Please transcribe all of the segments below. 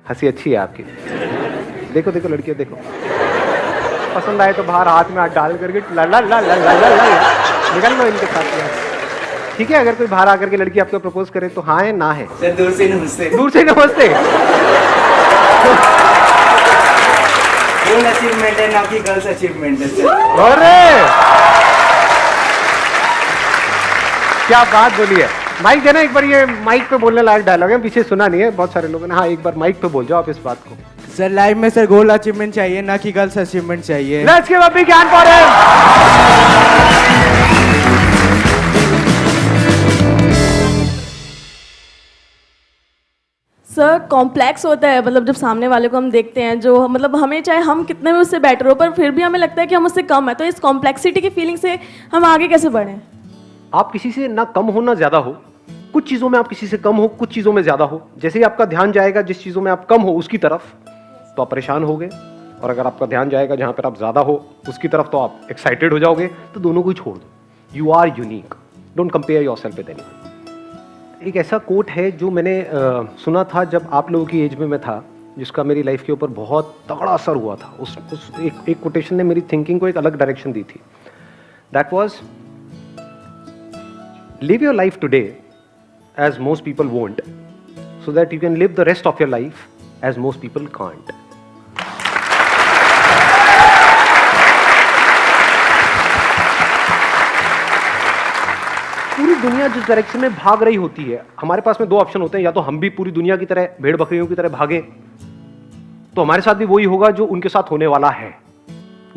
हंसी अच्छी है आपकी। देखो देखो लड़कियों देखो, पसंद आए तो बाहर हाथ में हाथ डाल करके ला ला ला ला ला ला ला निकल लो इनके साथ में। ठीक है, अगर कोई बाहर आकर के लड़की आपको प्रपोज करे तो हाँ है ना है? सर दूर से नमस्ते। दूर से नमस्ते। गोल अचीवमेंट है ना कि गर्ल्स अचीवमेंट है सर। अरे क्या बात बोली है। माइक देना एक बार, ये माइक पे बोलने लायक डायलॉग है, पीछे सुना नहीं है बहुत सारे लोगों ने। हाँ एक बार माइक पे बोल जाओ आप इस बात को। सर लाइफ में सर गोल अचीवमेंट चाहिए ना कि गर्ल्स अचीवमेंट चाहिए। Let's give a big hand for him. Sir complex होता है, मतलब जब सामने वाले को हम देखते हैं, जो मतलब हमें चाहे हम कितने भी उससे बेटर हो पर फिर भी हमें लगता है कि हम उससे कम है, तो इस कॉम्प्लेक्सिटी की फीलिंग से हम आगे कैसे बढ़ें? आप किसी से ना कम हो ना ज्यादा हो, कुछ चीजों में आप किसी से कम हो, कुछ चीजों में ज्यादा हो। जैसे ही आपका ध्यान जाएगा जिस चीजों में आप कम हो उसकी तरफ तो आप परेशान होगे, और अगर आपका ध्यान जाएगा जहां पर आप ज्यादा हो उसकी तरफ तो आप एक्साइटेड हो जाओगे। तो दोनों को ही छोड़ दो। You are unique, don't compare yourself with anyone. एक ऐसा कोट है जो मैंने सुना था जब आप लोगों की एज में मैं था, जिसका मेरी लाइफ के ऊपर बहुत तगड़ा असर हुआ था। उस एक कोटेशन ने मेरी थिंकिंग को एक अलग डायरेक्शन दी थी। That was, live your life today as most people won't, so that you can live the rest of your life as most people can't. पूरी दुनिया जिस डायरेक्शन में भाग रही होती है, हमारे पास में दो ऑप्शन होते हैं। या तो हम भी पूरी दुनिया की तरह भेड़ बकरियों की तरह भागें, तो हमारे साथ भी वही होगा जो उनके साथ होने वाला है,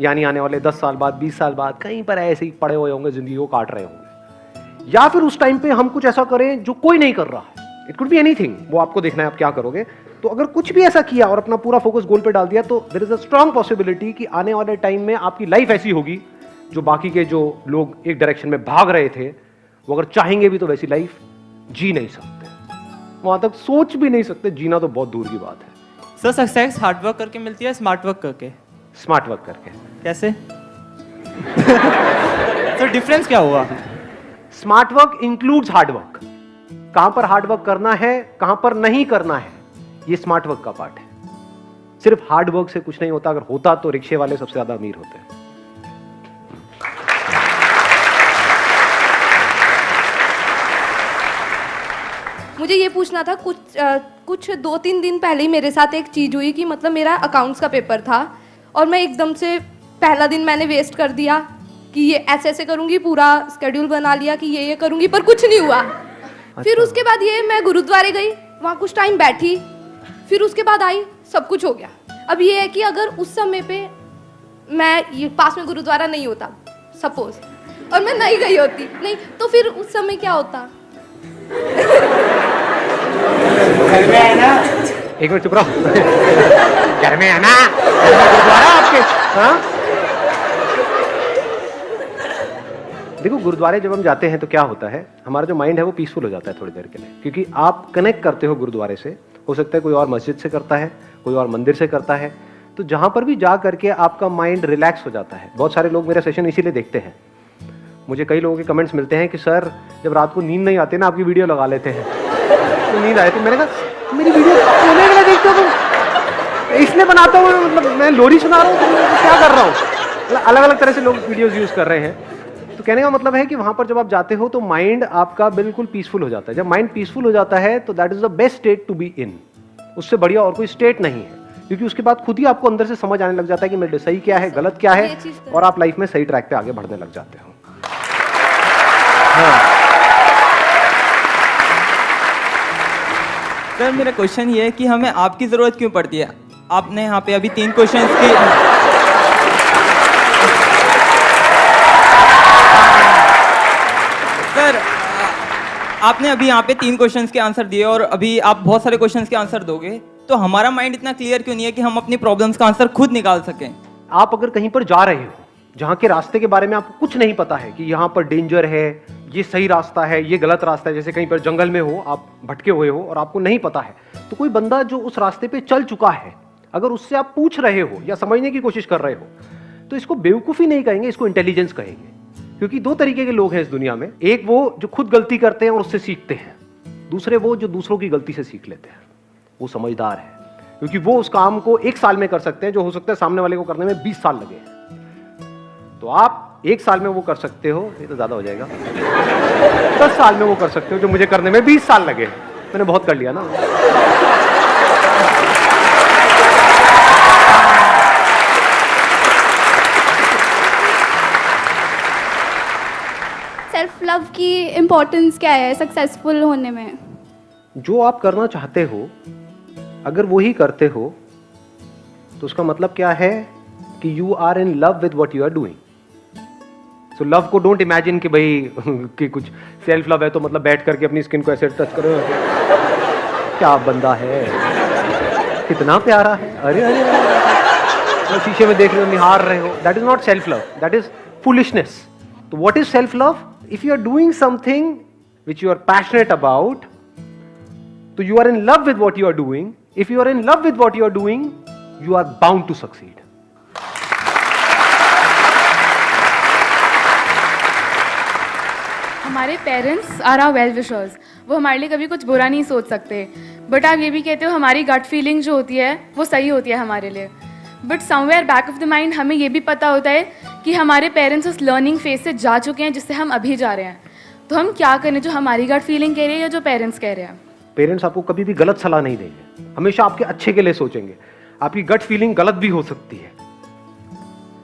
यानी आने वाले 10 साल बाद 20 साल बाद कहीं पर ऐसे ही पड़े हुए होंगे, जिंदगी को काट रहे होंगे। या फिर उस टाइम पे हम कुछ ऐसा करें जो कोई नहीं कर रहा है। इट कुड बी एनीथिंग, वो आपको देखना है आप क्या करोगे। तो अगर कुछ भी ऐसा किया और अपना पूरा फोकस गोल पे डाल दिया, तो there is a strong possibility कि आने वाले टाइम में आपकी लाइफ ऐसी होगी जो बाकी के जो लोग एक डायरेक्शन में भाग रहे थे, वो अगर चाहेंगे भी तो वैसी लाइफ जी नहीं सकते, वहां तक सोच भी नहीं सकते। जीना तो बहुत दूर की बात है। सर सक्सेस हार्ड वर्क करके मिलती है स्मार्ट वर्क करके? स्मार्ट वर्क करके। कैसे? तो डिफरेंस क्या हुआ? Smart work includes hard work. कहां पर हार्ड वर्क करना है, कहां पर नहीं करना है, ये स्मार्ट वर्क का पार्ट है। सिर्फ हार्ड वर्क से कुछ नहीं होता। अगर होता तो रिक्शे वाले सबसे ज्यादा अमीर होते हैं। मुझे ये पूछना था, कुछ 2-3 दिन पहले ही मेरे साथ एक चीज़ हुई कि मतलब मेरा अकाउंट्स का पेपर था और मैं एकदम से पहला दिन मैंने वेस्ट कर दिया कि ये ऐसे ऐसे करूँगी, पूरा स्केड्यूल बना लिया कि ये करूँगी, पर कुछ नहीं हुआ। फिर उसके बाद ये मैं गुरुद्वारे गई, वहाँ कुछ टाइम बैठी, फिर उसके बाद आई, सब कुछ हो गया। अब ये है कि अगर उस समय पे मैं ये पास में गुरुद्वारा नहीं होता सपोज, और मैं नहीं गई होती, नहीं तो फिर उस समय क्या होता? घर में है ना, एक मिनट चुप रहो। घर में है ना गुरुद्वारा आपके? हाँ देखो, गुरुद्वारे जब हम जाते हैं तो क्या होता है, हमारा जो माइंड है वो पीसफुल हो जाता है थोड़ी देर के लिए, क्योंकि आप कनेक्ट करते हो गुरुद्वारे से। हो सकता है कोई और मस्जिद से करता है, कोई और मंदिर से करता है, तो जहां पर भी जा करके आपका माइंड रिलैक्स हो जाता है। बहुत सारे लोग मेरा सेशन इसीलिए देखते हैं। मुझे कई लोगों के कमेंट्स मिलते हैं कि सर जब रात को नींद नहीं आती ना, आपकी वीडियो लगा लेते हैं तो नींद आती। मैंने कहा मेरी वीडियो सोने के लिए देखते हो तुम? इसलिए बनाता हूँ, मतलब मैं लोरी सुना रहा हूँ, तो क्या कर रहा हूँ? अलग अलग तरह से लोग वीडियोस यूज कर रहे हैं। तो कहने का मतलब है कि वहां पर जब आप जाते हो तो माइंड आपका बिल्कुल पीसफुल हो जाता है। जब माइंड पीसफुल हो जाता है तो that is the best state to be in. उससे बढ़िया और कोई स्टेट नहीं है, क्योंकि उसके बाद खुद ही आपको अंदर से समझ आने लग जाता है कि मेरे सही क्या है, गलत क्या है, और आप लाइफ में सही ट्रैक पे आगे बढ़ने लग जाते हो। हाँ। सर मेरा क्वेश्चन ये है कि हमें आपकी ज़रूरत क्यों पड़ती है? आपने यहाँ पे अभी 3 क्वेश्चंस की। सर आपने अभी यहाँ पे 3 क्वेश्चंस के आंसर दिए और अभी आप बहुत सारे क्वेश्चंस के आंसर दोगे, तो हमारा माइंड इतना क्लियर क्यों नहीं है कि हम अपनी प्रॉब्लम्स का आंसर खुद निकाल सकें? आप अगर कहीं पर जा रहे हो जहाँ के रास्ते के बारे में आपको कुछ नहीं पता है कि यहाँ पर डेंजर है, ये सही रास्ता है, ये गलत रास्ता है, जैसे कहीं पर जंगल में हो, आप भटके हुए हो और आपको नहीं पता है, तो कोई बंदा जो उस रास्ते पे चल चुका है, अगर उससे आप पूछ रहे हो या समझने की कोशिश कर रहे हो, तो इसको बेवकूफ़ी नहीं कहेंगे, इसको इंटेलिजेंस कहेंगे। क्योंकि 2 तरीके के लोग हैं इस दुनिया में। एक वो जो खुद गलती करते हैं और उससे सीखते हैं, दूसरे वो जो दूसरों की गलती से सीख लेते हैं, वो समझदार है। क्योंकि वो उस काम को 1 साल में कर सकते हैं जो हो सकता है सामने वाले को करने में 20 साल लगे। तो आप 1 साल में वो कर सकते हो, ये तो ज्यादा हो जाएगा, 10 साल में वो कर सकते हो जो मुझे करने में 20 साल लगे। मैंने बहुत कर लिया ना। सेल्फ लव की इम्पोर्टेंस क्या है सक्सेसफुल होने में? जो आप करना चाहते हो अगर वो ही करते हो तो उसका मतलब क्या है कि you are in love with what you are doing. So love को डोंट इमेजिन कि भाई कि कुछ सेल्फ लव है तो मतलब बैठ करके अपनी स्किन को ऐसे टच करो, क्या बंदा है, कितना प्यारा है, अरे अरे, अरे। शीशे में देख रहे हो, निहार रहे हो, that is not self love, that is foolishness. तो what is self love? If you are doing something which you are passionate about, तो you are in love with what you are doing. If you are in love with what you are doing, you are bound to succeed. हमारे parents are our well wishers, वो हमारे लिए कभी कुछ बुरा नहीं सोच सकते। बट आप ये भी कहते हो हमारी गट फीलिंग जो होती है वो सही होती है हमारे लिए। But somewhere back of the mind हमें ये भी पता होता है कि हमारे पेरेंट्स उस लर्निंग फेज से जा चुके हैं जिससे हम अभी जा रहे हैं। तो हम क्या करें, जो हमारी गट फीलिंग कह रही है या जो पेरेंट्स कह रहे हैं? पेरेंट्स आपको कभी भी गलत सलाह नहीं देंगे, हमेशा आपके अच्छे के लिए सोचेंगे। आपकी गट फीलिंग गलत भी हो सकती है।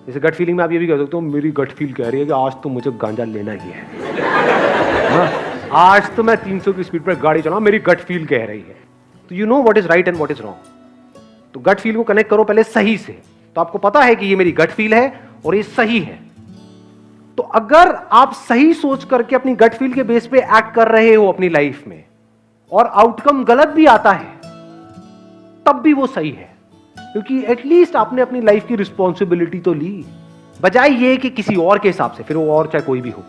जैसे गट फीलिंग में आप ये भी कह सकते हो मेरी गट फील कह रही है कि आज तो मुझे गांजा लेना ही है, आज तो मैं 300 की स्पीड पर गाड़ी चलाऊं, मेरी गट फील कह रही है। तो you know what is right and what is wrong. तो गट फील को कनेक्ट करो पहले सही से, तो आपको पता है कि ये मेरी गट फील है और ये सही है। तो अगर आप सही सोच करके अपनी गट फील के बेस पे एक्ट कर रहे हो अपनी लाइफ में और आउटकम गलत भी आता है तब भी वो सही है, क्योंकि एटलीस्ट आपने अपनी लाइफ की रिस्पॉन्सिबिलिटी तो ली, बजाय ये कि किसी और के हिसाब से। फिर वो और चाहे कोई भी हो,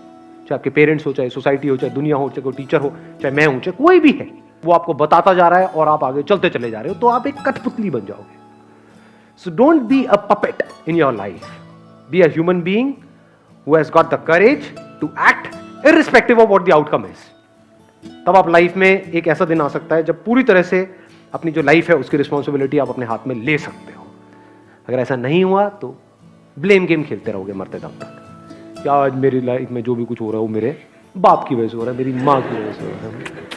चाहे आपके पेरेंट्स हो, चाहे सोसाइटी हो, चाहे दुनिया हो, चाहे कोई टीचर हो, चाहे मैं हूं, चाहे कोई भी है, वो आपको बताता जा रहा है और आप आगे चलते चले जा रहे हो, तो आप एक कठपुतली बन जाओगे। So don't be a puppet in your life, be a human being who has got the courage to act irrespective of what the outcome is. तब आप लाइफ में एक ऐसा दिन आ सकता है जब पूरी तरह से अपनी जो लाइफ है उसकी रिस्पॉन्सिबिलिटी आप अपने हाथ में ले सकते हो। अगर ऐसा नहीं हुआ तो ब्लेम गेम खेलते रहोगे मरते दम तक। क्या आज मेरी लाइफ में जो भी कुछ हो रहा है वो मेरे बाप की वजह से हो रहा है, मेरी माँ की वजह से हो रहा है,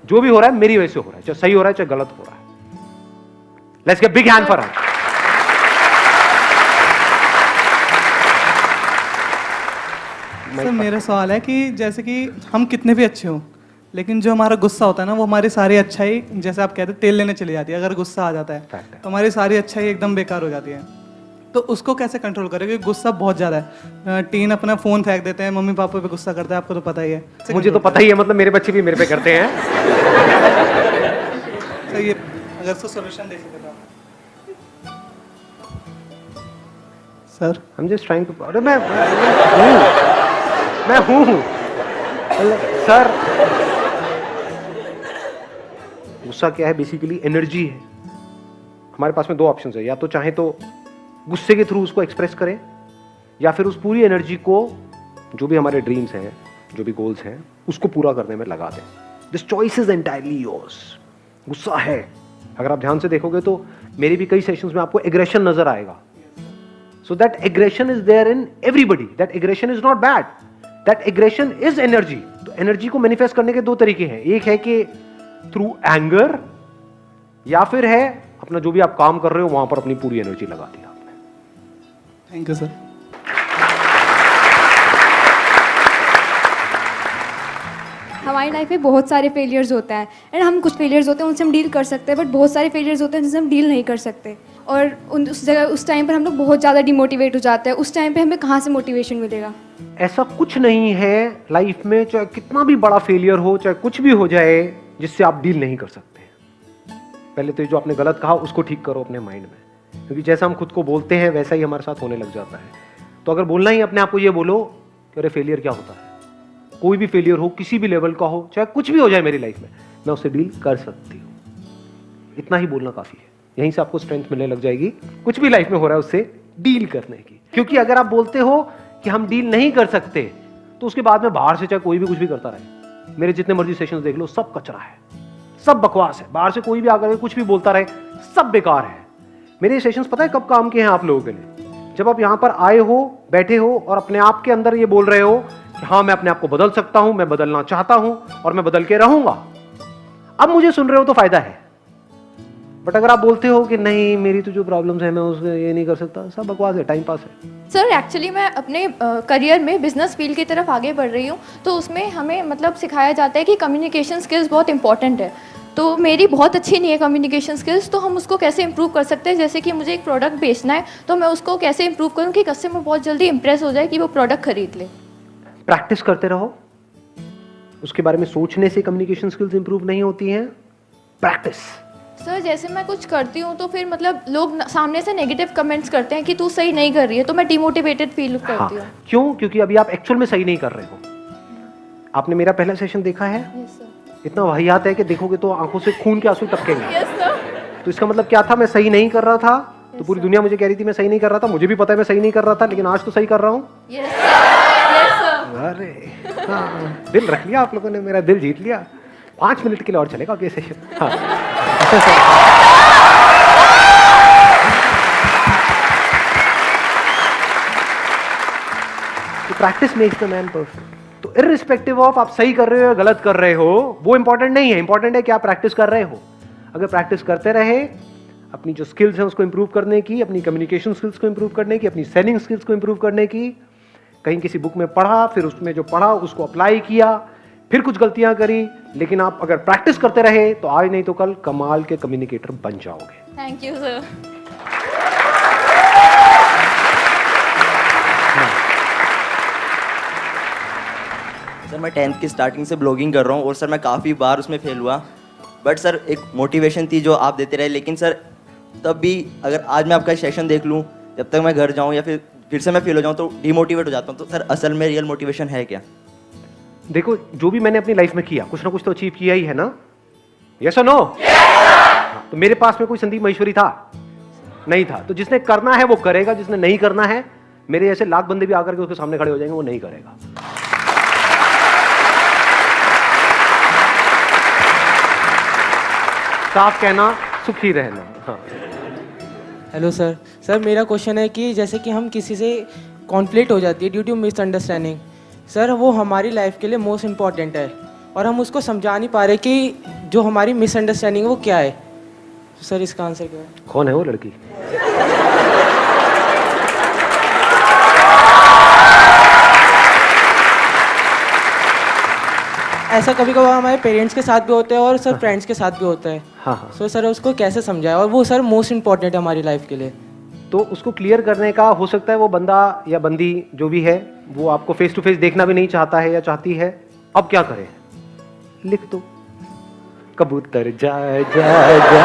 जो भी हो रहा है मेरी वजह से हो रहा है, चाहे सही हो रहा है चाहे गलत हो रहा है। Let's get big hand for her. Sir मेरा सवाल है कि जैसे कि हम कितने भी अच्छे हों लेकिन जो हमारा गुस्सा होता है ना वो हमारी सारी अच्छाई, जैसे आप कहते हैं, तेल लेने चली जाती है। अगर गुस्सा आ जाता है तो हमारी सारी अच्छाई एकदम बेकार हो जाती है। तो उसको कैसे कंट्रोल करें, क्योंकि गुस्सा बहुत ज़्यादा है। टीन अपना फ़ोन फेंक देते हैं, मम्मी पापा पे गुस्सा करता है, आपको तो पता ही है। मुझे तो पता ही है, मतलब मेरे बच्चे भी मेरे पे करते हैं। सर ये अगर उसको सोल्यूशन दे सके तो sir. I'm just trying to, अरे मैं हूँ सर। गुस्सा क्या है? बेसिकली एनर्जी है। हमारे पास में 2 ऑप्शंस है, या तो चाहे तो गुस्से के थ्रू उसको एक्सप्रेस करें, या फिर उस पूरी एनर्जी को जो भी हमारे ड्रीम्स हैं, जो भी गोल्स हैं, उसको पूरा करने में लगा दें। This choice is entirely yours. गुस्सा है, अगर आप ध्यान से देखोगे तो मेरे भी कई सेशंस में आपको एग्रेशन नजर आएगा। So that aggression is there in everybody. That aggression is not bad. That aggression is energy. तो एनर्जी को मैनिफेस्ट करने के 2 तरीके हैं। एक है कि थ्रू एंगर, या फिर है अपना जो भी आप काम कर रहे हो वहां पर अपनी पूरी एनर्जी लगा दी आपने। Thank you sir. हमारी लाइफ में बहुत सारे फेलियर्स होते हैं एंड हम कुछ फेलियर्स होते हैं उनसे हम डील कर सकते हैं, बट बहुत सारे फेलियर्स होते हैं जिनसे हम डील नहीं कर सकते और उस टाइम पर हम लोग बहुत ज़्यादा डिमोटिवेट हो जाते हैं। उस टाइम पे हमें कहाँ से मोटिवेशन मिलेगा? ऐसा कुछ नहीं है लाइफ में, चाहे कितना भी बड़ा फेलियर हो, चाहे कुछ भी हो जाए, जिससे आप डील नहीं कर सकते। पहले तो जो आपने गलत कहा उसको ठीक करो अपने माइंड में, क्योंकि जैसा हम खुद को बोलते हैं वैसा ही हमारे साथ होने लग जाता है। तो अगर बोलना ही अपने आप को ये बोलो कि अरे फेलियर क्या होता है, कोई भी फेलियर हो, किसी भी लेवल का हो, चाहे कुछ भी हो जाए मेरी लाइफ में, मैं उससे डील कर सकती हूँ। इतना ही बोलना काफी है। यहीं से आपको स्ट्रेंथ मिलने लग जाएगी कुछ भी लाइफ में हो रहा है उससे डील करने की। क्योंकि अगर आप बोलते हो कि हम डील नहीं कर सकते तो उसके बाद में बाहर से चाहे कोई भी कुछ भी करता रहे, मेरे जितने मर्जी सेशंस देख लो, सब कचरा है, सब बकवास है, बाहर से कोई भी आकर के कुछ भी बोलता रहे, सब बेकार है। मेरे सेशंस पता है कब काम के हैं आप लोगों के लिए? जब आप यहाँ पर आए हो, बैठे हो और अपने आप के अंदर ये बोल रहे हो कि हाँ मैं अपने आप को बदल सकता हूं, मैं बदलना चाहता हूं और मैं बदल के रहूंगा। अब मुझे सुन रहे हो तो फायदा है। बट अगर आप बोलते हो कि नहीं मेरी तो जो प्रॉब्लम्स है मैं उसमें ये नहीं कर सकता, सब बकवास है, टाइम पास है। सर एक्चुअली मैं अपने करियर में बिजनेस फील्ड की तरफ आगे बढ़ रही हूँ, तो उसमें हमें मतलब सिखाया जाता है कि कम्युनिकेशन स्किल्स बहुत इंपॉर्टेंट है। तो मेरी बहुत अच्छी नहीं है कम्युनिकेशन स्किल्स, तो हम उसको कैसे इंप्रूव कर सकते हैं? जैसे कि मुझे एक प्रोडक्ट बेचना है, तो मैं उसको कैसे इंप्रूव करूँ कि कस्टमर बहुत जल्दी इंप्रेस हो जाए कि वो प्रोडक्ट खरीद ले। प्रैक्टिस करते रहो, उसके बारे में सोचने से कम्युनिकेशन स्किल्स इंप्रूव नहीं होती हैं। प्रैक्टिस। सर जैसे मैं कुछ करती हूँ तो फिर मतलब लोग सामने से नेगेटिव कमेंट्स करते हैं कि तू सही नहीं कर रही है, तो मैं डिमोटिवेटेड फील करती हूँ। क्यों? क्योंकि अभी आप एक्चुअल में सही नहीं कर रहे हो। आपने मेरा पहला सेशन देखा है? Yes sir. इतना वाहियात है कि देखोगे तो आंखों से खून के आंसू टपकेंगे। Yes sir. तो इसका मतलब क्या था? मैं सही नहीं कर रहा था, तो पूरी दुनिया मुझे कह रही थी मैं सही नहीं कर रहा था, मुझे भी पता है मैं सही नहीं कर रहा था, लेकिन आज तो सही कर रहा हूँ। Yes sir. अरे हाँ, दिल रख लिया आप लोगों ने, मेरा दिल जीत लिया। 5 मिनट के लिए और चलेगा अब ये सेशन। हाँ। Practice makes the man perfect. तो इररिस्पेक्टिव ऑफ आप सही कर रहे हो या गलत कर रहे हो, वो इंपॉर्टेंट नहीं है। इंपॉर्टेंट है कि आप प्रैक्टिस कर रहे हो। अगर प्रैक्टिस करते रहे, अपनी जो स्किल्स हैं उसको इंप्रूव करने की, अपनी कम्युनिकेशन स्किल्स को इंप्रूव करने की, अपनी सेलिंग स्किल्स को इंप्रूव करने की, कहीं किसी बुक में पढ़ा, फिर उसमें जो पढ़ा उसको अप्लाई किया, फिर कुछ गलतियां करी, लेकिन आप अगर प्रैक्टिस करते रहे तो आज नहीं तो कल कमाल के कम्युनिकेटर बन जाओगे। Thank you sir. सर मैं 10th की स्टार्टिंग से ब्लॉगिंग कर रहा हूँ और सर मैं काफ़ी बार उसमें फेल हुआ, बट सर एक मोटिवेशन थी जो आप देते रहे। लेकिन सर तब भी अगर आज मैं आपका सेशन देख लूँ, जब तक मैं घर जाऊँ या फिर से मैं फेल हो जाऊँ तो डिमोटिवेट हो जाता हूँ। तो सर असल में रियल मोटिवेशन है क्या? देखो, जो भी मैंने अपनी लाइफ में किया कुछ ना कुछ तो अचीव किया ही है ना। यस और नो? तो मेरे पास में कोई संदीप महेश्वरी था? नहीं था। तो जिसने करना है वो करेगा, जिसने नहीं करना है, मेरे जैसे लाख बंदे भी आकर के उसके सामने खड़े हो जाएंगे, वो नहीं करेगा। साफ कहना, सुखी रहना। हाँ। Hello sir. सर मेरा क्वेश्चन है कि जैसे कि हम किसी से कॉन्फ्लिक्ट हो जाती है ड्यू टू मिसअंडरस्टैंडिंग, सर वो हमारी लाइफ के लिए मोस्ट इम्पॉर्टेंट है और हम उसको समझा नहीं पा रहे कि जो हमारी मिसअंडरस्टैंडिंग है वो क्या है। तो सर इसका आंसर क्या है? कौन है वो लड़की? ऐसा कभी कभार हमारे पेरेंट्स के साथ भी होता है और सर फ्रेंड्स के साथ भी होता है। हाँ हाँ। सो सर उसको कैसे समझाए, और वो सर मोस्ट इम्पॉर्टेंट है हमारी लाइफ के लिए। तो उसको क्लियर करने का हो सकता है वो बंदा या बंदी जो भी है वो आपको फेस टू फेस देखना भी नहीं चाहता है या चाहती है। अब क्या करें? लिख दो, कबूतर जा जा जा,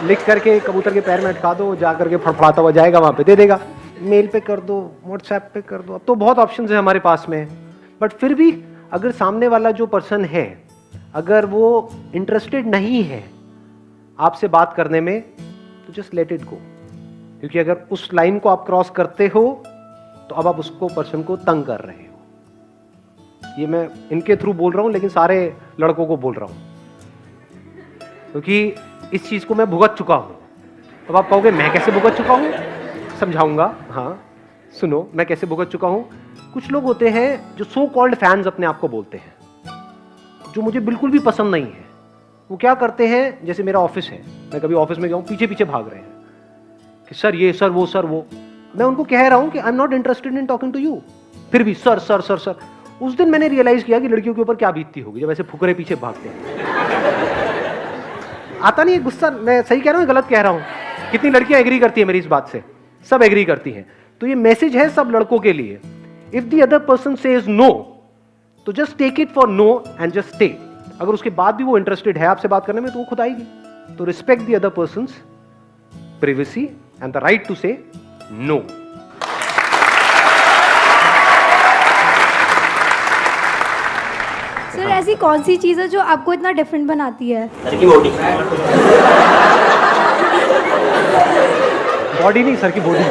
लिख करके कबूतर के पैर में अटका दो, जा करके फड़फड़ाता हुआ जाएगा, वहां पे दे देगा। मेल पे कर दो, व्हाट्सएप पे कर दो, अब तो बहुत ऑप्शंस है हमारे पास में। बट फिर भी अगर सामने वाला जो पर्सन है अगर वो इंटरेस्टेड नहीं है आपसे बात करने में, तो जस्ट लेट इट गो। क्योंकि अगर उस लाइन को आप क्रॉस करते हो तो अब आप उसको पर्सन को तंग कर रहे हो। ये मैं इनके थ्रू बोल रहा हूं, लेकिन सारे लड़कों को बोल रहा हूं, क्योंकि इस चीज को मैं भुगत चुका हूं। अब आप कहोगे मैं कैसे भुगत चुका हूं? समझाऊंगा। हाँ सुनो, मैं कैसे भुगत चुका हूं। कुछ लोग होते हैं जो सो कॉल्ड फैंस अपने आप को बोलते हैं, जो मुझे बिल्कुल भी पसंद नहीं है। वो क्या करते हैं, जैसे मेरा ऑफिस है, मैं कभी ऑफिस में गया हूँ, पीछे पीछे भाग रहे हैं कि सर ये, सर वो, सर वो। मैं उनको कह रहा हूँ कि I am not interested in talking to you, फिर भी सर सर सर सर। उस दिन मैंने रियलाइज किया कि लड़कियों के ऊपर क्या बीतती होगी जब ऐसे फुकरे पीछे भागते हैं। आता नहीं है गुस्सा? मैं सही कह रहा हूँ, गलत कह रहा हूँ? कितनी लड़कियां एग्री करती है मेरी इस बात से? सब एग्री करती हैं। तो ये मैसेज है सब लड़कों के लिए, if the other person says no तो just take it for no and just stay. अगर उसके बाद भी वो इंटरेस्टेड है आपसे बात करने में तो वो खुद आएगी। तो respect the other person's privacy and the right to say no. Sir ऐसी कौन सी चीज़ है जो आपको इतना डिफरेंट बनाती है? सर की बॉडी। बॉडी नहीं, सर की बॉडी।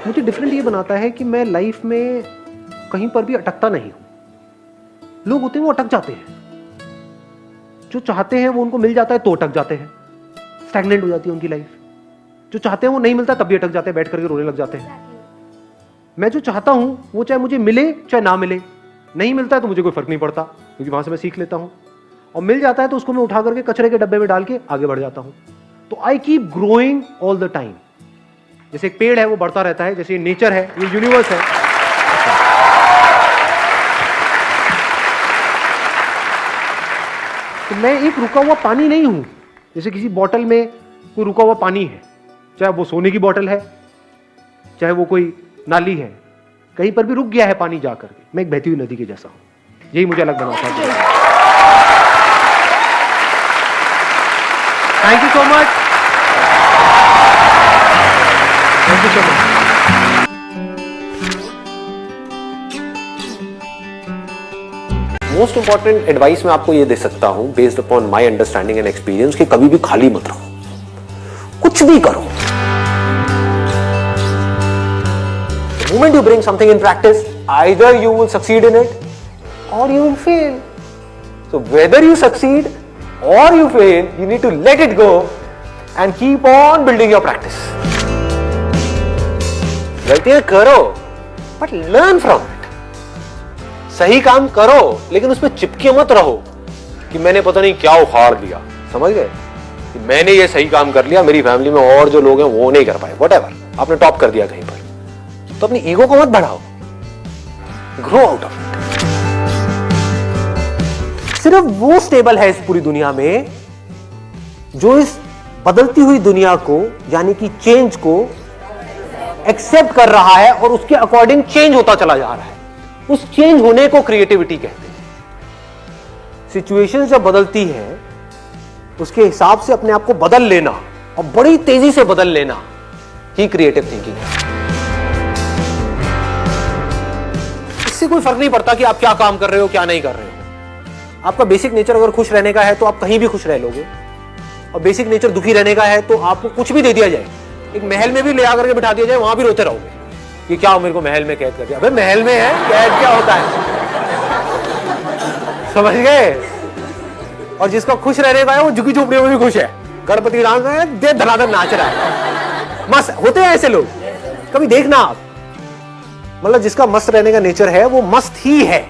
मुझे डिफरेंट ये बनाता है कि मैं लाइफ में कहीं पर भी अटकता नहीं हूं। लोग होते हैं वो अटक जाते हैं, जो चाहते हैं वो उनको मिल जाता है तो अटक जाते हैं, स्टैग्नेंट हो जाती है उनकी लाइफ। जो चाहते हैं वो नहीं मिलता तब भी अटक जाते हैं, बैठ करके रोने लग जाते हैं। मैं जो चाहता हूं वो चाहे मुझे मिले चाहे ना मिले, नहीं मिलता है तो मुझे कोई फर्क नहीं पड़ता, क्योंकि वहां से मैं सीख लेता हूं, और मिल जाता है तो उसको मैं उठा करके कचरे के डब्बे में डाल के आगे बढ़ जाता हूं। तो I keep growing all the time. जैसे एक पेड़ है वो बढ़ता रहता है, जैसे ये नेचर है, ये यूनिवर्स है। तो मैं एक रुका हुआ पानी नहीं हूं। जैसे किसी बोतल में कोई रुका हुआ पानी है, चाहे वो सोने की बोतल है, चाहे वो कोई नाली है, कहीं पर भी रुक गया है पानी जाकर के, मैं एक बहती हुई नदी के जैसा हूं। यही मुझे अलग बनाता है। Thank you so much, thank you so much. Most important advice मैं आपको ये दे सकता हूं based upon my understanding and experience कि कभी भी खाली मत रहो, कुछ भी करो। The moment you bring something in practice, either you will succeed in it or you will fail. So whether you succeed or you fail, you need to let it go and keep on building your practice. गलतियां करो but learn from it. सही काम करो लेकिन उसमें चिपके मत रहो कि मैंने पता नहीं क्या उखाड़ दिया, समझ गए, कि मैंने ये सही काम कर लिया, मेरी फैमिली में और जो लोग हैं वो नहीं कर पाए, व्हाटएवर, आपने टॉप कर दिया कहीं पर, तो अपनी ईगो को मत बढ़ाओ, ग्रो आउट ऑफ इट। सिर्फ वो स्टेबल है इस पूरी दुनिया में जो इस बदलती हुई दुनिया को, यानी कि चेंज को एक्सेप्ट कर रहा है और उसके अकॉर्डिंग चेंज होता चला जा रहा है। उस चेंज होने को क्रिएटिविटी कहते हैं। सिचुएशन जब बदलती है उसके हिसाब से अपने आप को बदल लेना और बड़ी तेजी से बदल लेना ही क्रिएटिव थिंकिंग है। इससे कोई फर्क नहीं पड़ता कि आप क्या काम कर रहे हो क्या नहीं कर रहे हो। आपका बेसिक नेचर अगर खुश रहने का है तो आप कहीं भी खुश रह लोगे, और बेसिक नेचर दुखी रहने का है तो आपको कुछ भी दे दिया जाए, एक महल में भी ले आकर के बिठा दिया जाए, वहां भी रोते रहोगे कि क्या मेरे को महल में कैद कर दिया। अबे महल में है, कैद क्या होता है, समझ गए। और जिसका खुश रहने का है वो झुकी झोपड़ियों में भी खुश है, गणपति डांस है, दे धनाधन नाच रहा है, मस्त होते हैं ऐसे लोग, कभी देखना आप। मतलब जिसका मस्त रहने का नेचर है वो मस्त ही है,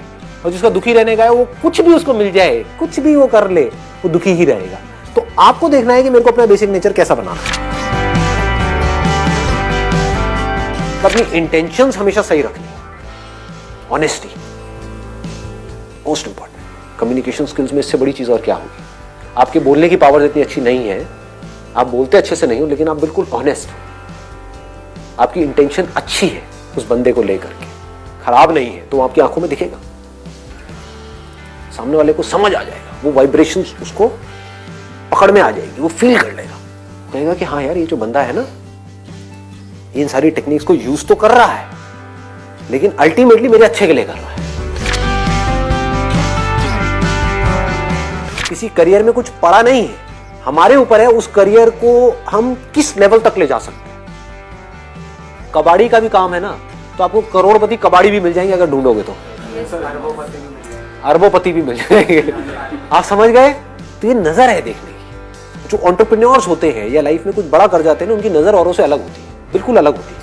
और जिसका दुखी रहने का है वो कुछ भी उसको मिल जाए, कुछ भी वो कर ले, वो दुखी ही रहेगा। तो आपको देखना है कि मेरे को अपना बेसिक नेचर कैसा बनाना है। अपनी इंटेंशंस हमेशा सही रखनी, honesty most important. Communication skills में इससे बड़ी चीज और क्या होगी। आपके बोलने की पावर इतनी अच्छी नहीं है, आप बोलते अच्छे से नहीं हो, लेकिन आप बिल्कुल ऑनेस्ट हो, आपकी इंटेंशन अच्छी है उस बंदे को लेकर के, खराब नहीं है, तो आपकी आंखों में दिखेगा, सामने वाले को समझ आ जाएगा, वो वाइब्रेशन उसको पकड़ में आ जाएगी, वो फील कर लेगा, कहेगा कि हाँ यार ये जो बंदा है ना इन सारी टेक्निक्स को यूज तो कर रहा है लेकिन अल्टीमेटली मेरे अच्छे के लिए कर रहा है। किसी करियर में कुछ पड़ा नहीं है, हमारे ऊपर है उस करियर को हम किस लेवल तक ले जा सकते हैं। कबाड़ी का भी काम है ना, तो आपको करोड़पति कबाड़ी भी मिल जाएंगे अगर ढूंढोगे तो, अरबोपति भी मिल जाएंगे, आप समझ गए। तो ये नजर है देखने की। जो एंटरप्रेन्योर्स होते हैं या लाइफ में कुछ बड़ा कर जाते हैं ना, उनकी नजर औरों से अलग होती है, बिल्कुल अलग होती है।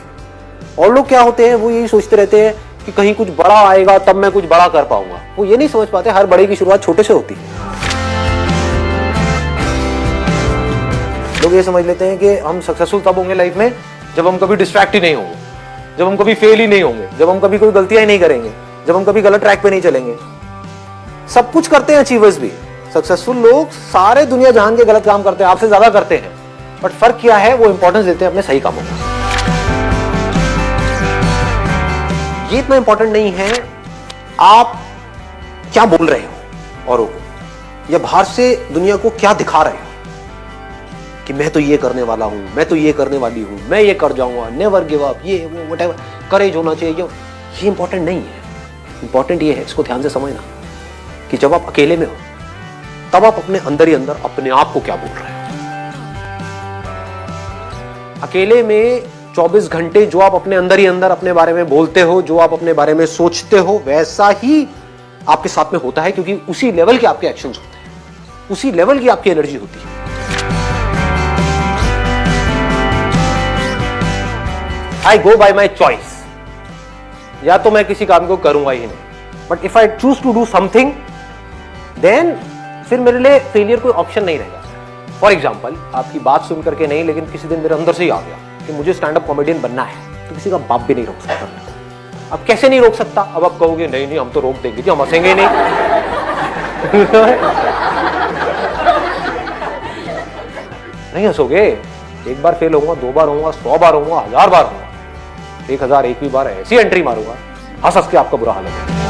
और लोग क्या होते हैं, वो यही सोचते रहते हैं कि कहीं कुछ बड़ा आएगा तब मैं कुछ बड़ा कर पाऊंगा। वो ये नहीं समझ पाते हर बड़े की शुरुआत छोटे से होती है। लोग ये समझ लेते हैं कि हम सक्सेसफुल तब होंगे लाइफ में जब हम कभी डिस्ट्रैक्ट ही नहीं होंगे, जब हम कभी फेल ही नहीं होंगे, जब हम कभी कोई गलतियां ही नहीं करेंगे, जब हम कभी गलत ट्रैक पे नहीं चलेंगे। सब कुछ करते हैं अचीवर्स भी, सक्सेसफुल लोग सारे दुनिया जहान के गलत काम करते हैं, आपसे ज्यादा करते हैं, बट फर्क क्या है, वो इंपॉर्टेंस देते हैं अपने सही कामों को। ये इतना इंपॉर्टेंट नहीं है आप क्या बोल रहे हो औरों को, या बाहर से दुनिया को क्या दिखा रहे हो कि मैं तो ये करने वाला हूं, मैं तो ये करने वाली हूं, मैं ये कर जाऊंगा, नेवर गिव अप, ये वो व्हाटएवर, करेज होना चाहिए। ये इंपॉर्टेंट नहीं है। इंपॉर्टेंट ये है, इसको ध्यान से समझना, कि जब आप अकेले में हो तब आप अपने अंदर ही अंदर अपने आप को क्या बोल रहे हो। अकेले में 24 घंटे जो आप अपने अंदर ही अंदर अपने बारे में बोलते हो, जो आप अपने बारे में सोचते हो, वैसा ही आपके साथ में होता है, क्योंकि उसी लेवल के आपके एक्शंस होते हैं, उसी लेवल की आपकी एनर्जी होती है। आई गो बाय माई चॉइस, या तो मैं किसी काम को करूंगा ही नहीं, but if I choose to do something then फिर मेरे लिए फेलियर कोई ऑप्शन नहीं रहेगा। फॉर एग्जाम्पल, आपकी बात सुन करके नहीं, लेकिन किसी दिन मेरे अंदर से ही आ गया कि मुझे स्टैंड अप कॉमेडियन बनना है, तो किसी का बाप भी नहीं रोक सकता। अब कैसे नहीं रोक सकता? अब आप कहोगे नहीं नहीं हम तो रोक देंगे जी, हम हंसेंगे नहीं। नहीं हंसोगे, एक बार फेल होऊंगा, 2 बार होऊंगा, 100 बार होऊंगा, 1000 बार होऊंगा, 1001वीं बार ऐसी एंट्री मारूंगा, हंस हंस के आपका बुरा हाल है।